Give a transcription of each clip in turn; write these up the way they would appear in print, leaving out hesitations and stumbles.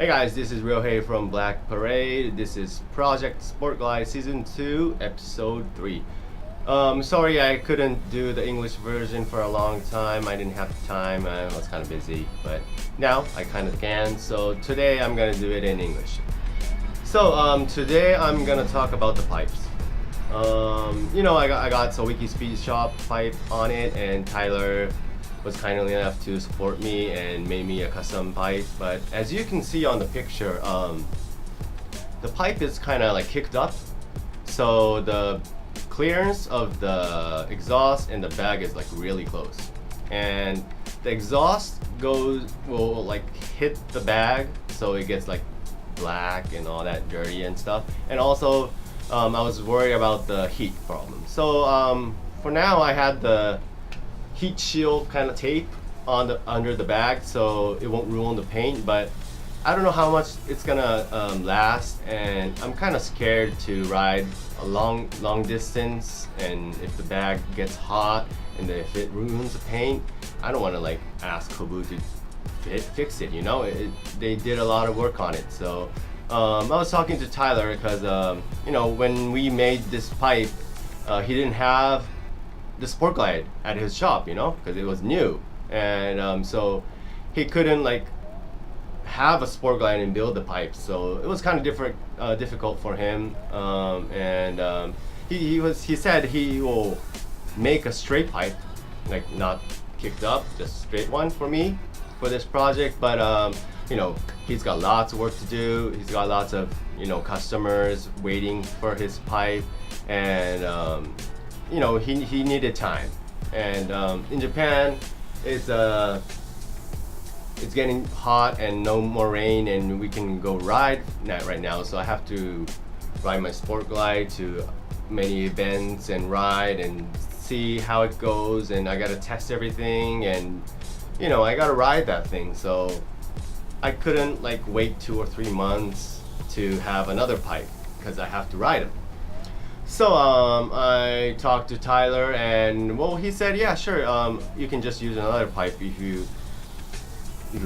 Hey guys, this is Real Hey from Black Parade. This is Project Sport Glide Season 2, Episode 3. Sorry I couldn't do the English version for a long time. I didn't have time. I was kind of busy, but now I kind of can. So today I'm gonna do it in English. So today I'm gonna talk about the pipes. I got Sawicki Speed Shop pipe on it, and Tyler was kindly enough to support me and made me a custom pipe. But as you can see on the picture, the pipe is kind of like kicked up, so the clearance of the exhaust and the bag is like really close, and the exhaust will like hit the bag, so it gets like black and all that dirty and stuff. And also I was worried about the heat problem, so for now I had the heat shield kind of tape on the under the bag so it won't ruin the paint. But I don't know how much it's gonna last, and I'm kind of scared to ride a long distance, and if the bag gets hot and if it ruins the paint, I don't want to like ask coboo to fix it, they did a lot of work on it. So I was talking to Tyler because when we made this pipe, he didn't have the Sport Glide at his shop, because it was new, and so he couldn't like have a Sport Glide and build the pipe. So it was kind of difficult for him, and he said he will make a straight pipe, like not kicked up, just straight one for me for this project. But he's got lots of work to do. He's got lots of customers waiting for his pipe, and he needed time. And in Japan, it's getting hot and no more rain, and we can go ride right now. So I have to ride my Sport Glide to many events and ride and see how it goes, and I gotta test everything, and I gotta ride that thing. So I couldn't like wait 2 or 3 months to have another pipe because I have to ride it. So I talked to Tyler, and he said, yeah, sure, you can just use another pipe if you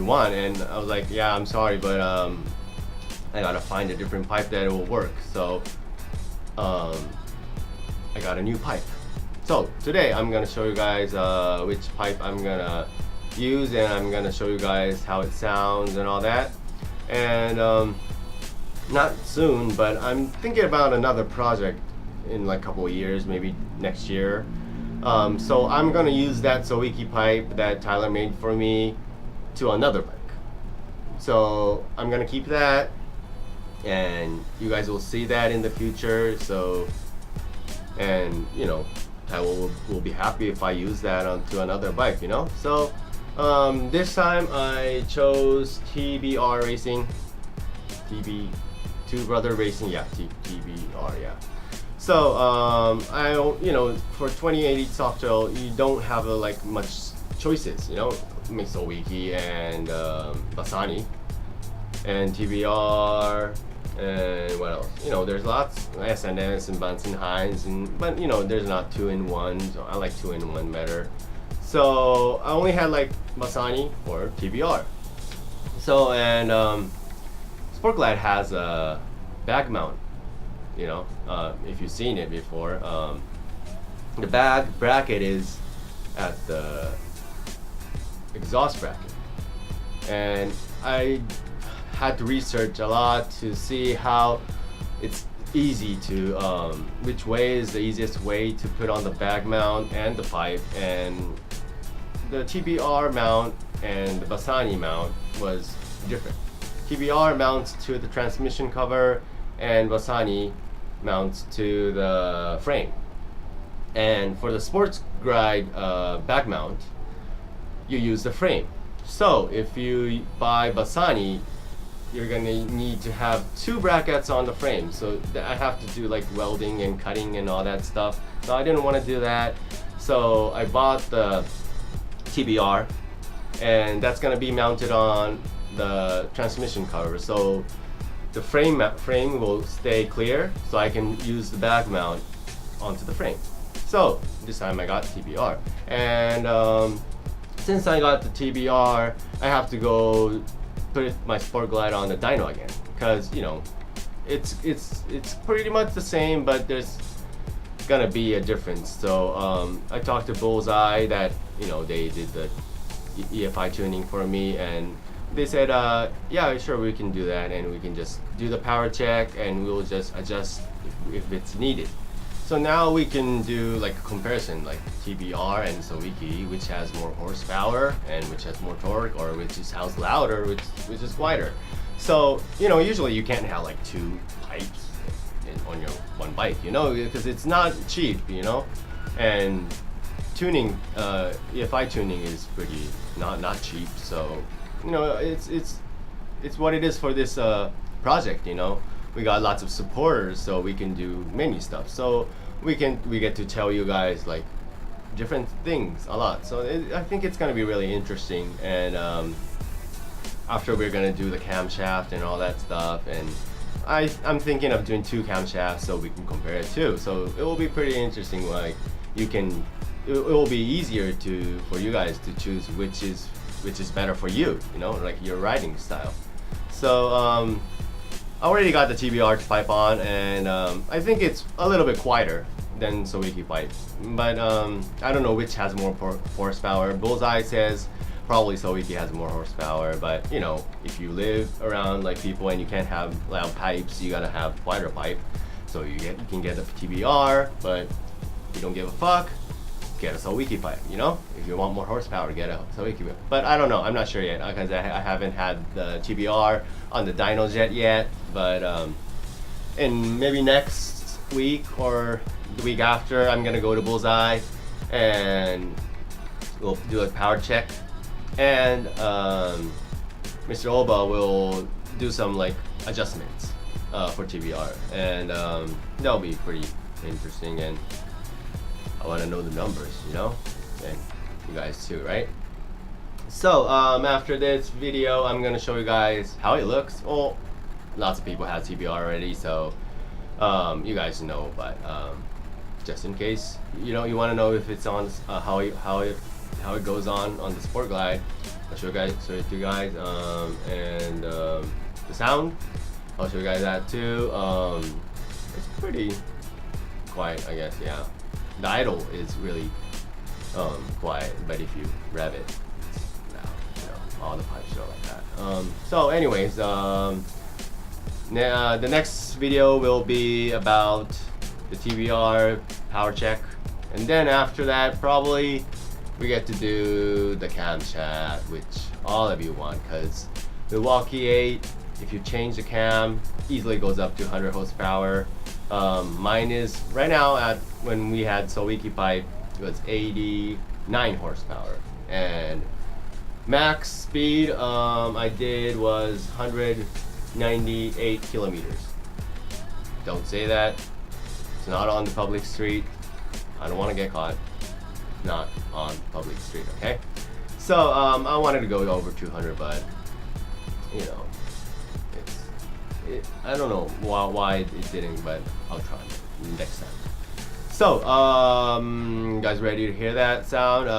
want. And I was like, yeah, I'm sorry, but I gotta find a different pipe that will work. So I got a new pipe. So today I'm gonna show you guys which pipe I'm gonna use, and I'm gonna show you guys how it sounds and all that. And not soon, but I'm thinking about another project in like a couple of years, maybe next year. So I'm gonna use that Sawicki pipe that Tyler made for me to another bike. So I'm gonna keep that, and you guys will see that in the future. So, and Tyler will be happy if I use that onto another bike, So this time I chose TBR Racing, Two Brother Racing, yeah, TBR, yeah. So for 2080 Softgel, you don't have like much choices, Sawicki and Bassani and TBR, and what else? There's lots, SNS and Bunsen Hines, but there's not 2-in-1. So I like 2-in-1 better. So I only had like Bassani or TBR. So, and Sport Glide has a bag mount. If you've seen it before, the bag bracket is at the exhaust bracket, and I had to research a lot to see how it's easy to which way is the easiest way to put on the bag mount and the pipe. And the TBR mount and the Bassani mount was different. TBR mounts to the transmission cover, and Bassani mounts to the frame. And for the Sports Glide back mount, you use the frame. So if you buy Bassani, you're gonna need to have 2 brackets on the frame. So I have to do like welding and cutting and all that stuff. So I didn't want to do that. So I bought the TBR, and that's gonna be mounted on the transmission cover. So the frame will stay clear, so I can use the bag mount onto the frame. So this time I got TBR, and since I got the TBR, I have to go put my Sport Glide on the dyno again, because it's pretty much the same, but there's gonna be a difference. So I talked to Bullseye that they did the EFI tuning for me, and they said yeah, sure, we can do that, and we can just do the power check, and we'll just adjust if it's needed. So now we can do like a comparison, like TBR and Sawicki, which has more horsepower and which has more torque, or which sounds louder, which is quieter. So usually you can't have like two pipes on your one bike, because it's not cheap, and tuning, EFI tuning is pretty not cheap. So it's what it is for this project. We got lots of supporters, so we can do many stuff. So we get to tell you guys like different things a lot. So I think it's gonna be really interesting. And after we're gonna do the camshaft and all that stuff, and I'm thinking of doing 2 camshafts so we can compare it too. So it will be pretty interesting. Like it will be easier for you guys to choose which is better for you. Like your riding style. So I already got the TBR pipe on, and I think it's a little bit quieter than Sawicki pipe, but I don't know which has more horsepower. Bullseye says probably Sawicki has more horsepower, but if you live around like people and you can't have loud pipes, you gotta have quieter pipe. So you can get a TBR, but you don't give a fuck, get a Sawicki pipe. If you want more horsepower, get a Sawicki pipe. But I don't know, I'm not sure yet, because I haven't had the TBR on the dynos yet. But and maybe next week or the week after, I'm gonna go to Bullseye and we'll do a power check, and Mr. Oba will do some like adjustments for TBR, and that'll be pretty interesting. And I want to know the numbers, and you guys too, right? So after this video, I'm gonna show you guys how it looks. Well, lots of people have TBR already, so you guys know, but just in case you want to know if it's on how it goes on the Sport Glide, I'll show it to you guys, and the sound, I'll show you guys that too. It's pretty quiet, I guess. Yeah, the idle is really quiet, but if you rev it, it's loud. All the pipes are like that. So anyways, the next video will be about the TBR power check, and then after that probably we get to do the camshaft, which all of you want, because Milwaukee 8, if you change the cam, easily goes up to 100 horsepower. Mine is right now, at when we had Sawicki pipe, it was 89 horsepower, and max speed I did was 198 kilometers. Don't say that. It's not on the public street. I don't want to get caught. Not on public street, okay? So I wanted to go over 200, but I don't know why it didn't, but I'll try next time. So you guys ready to hear that sound?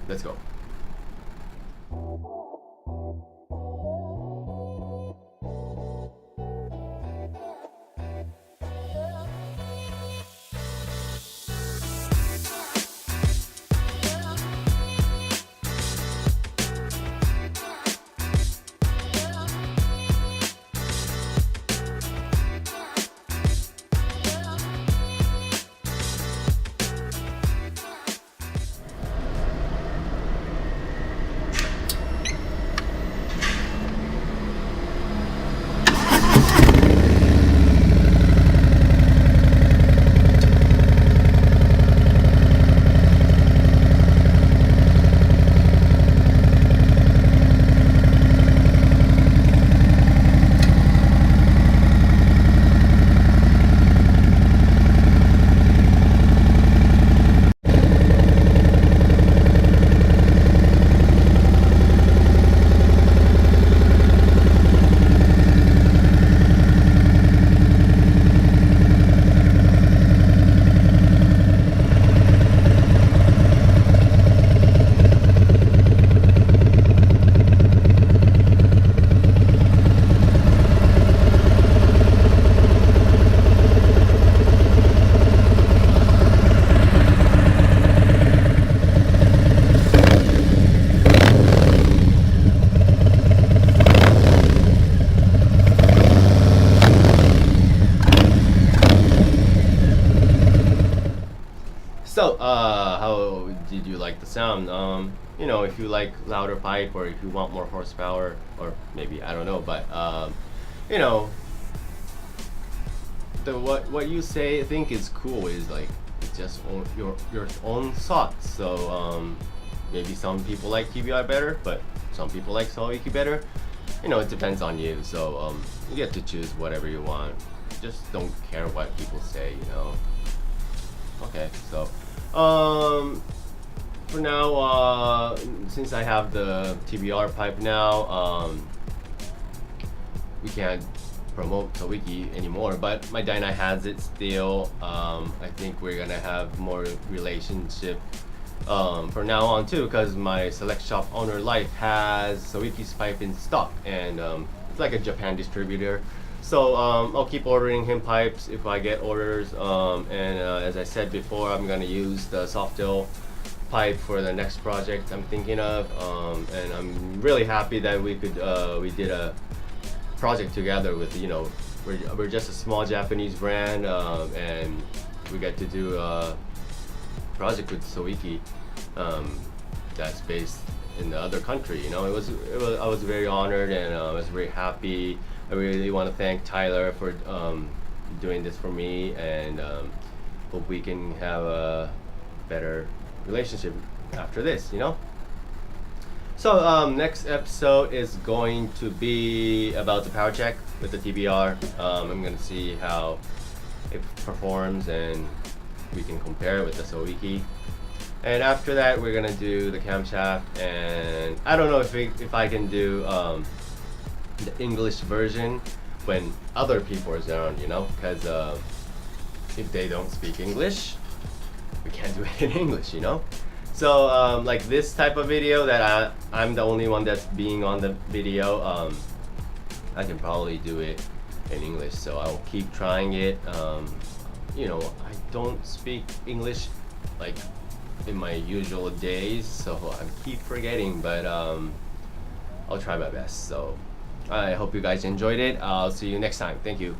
Let's go. So, how did you like the sound? You know, if you like louder pipe or if you want more horsepower, or maybe I don't know, but you know, the what you say I think is cool is like it's just your own thoughts. So maybe some people like TBR better, but some people like Sawicki better. You know, it depends on you. So you get to choose whatever you want. Just don't care what people say. You know. Okay, so for now, since I have the TBR pipe now, we can't promote Sawicki anymore, but my Dyna has it still. I think we're gonna have more relationship for now on too, because my select shop owner Life has Sawicki's pipe in stock, and it's like a Japan distributor. So I'll keep ordering him pipes if I get orders. And as I said before, I'm gonna use the soft gel pipe for the next project I'm thinking of. And I'm really happy that we did a project together with, you know, we're just a small Japanese brand, and we get to do a project with Sawicki that's based in the other country. You know, I was very honored, and I was very happy. I really want to thank Tyler for doing this for me, and hope we can have a better relationship after this, you know. So next episode is going to be about the power check with the TBR. I'm gonna see how it performs, and we can compare it with the Sawicki. And after that, we're gonna do the camshaft, and I don't know if I can do the English version when other people are around, you know, because if they don't speak English, we can't do it in English, you know. So like this type of video that I'm the only one that's being on the video, I can probably do it in English, so I'll keep trying it. You know, I don't speak English like in my usual days, so I keep forgetting, but I'll try my best. So I hope you guys enjoyed it. I'll see you next time. Thank you.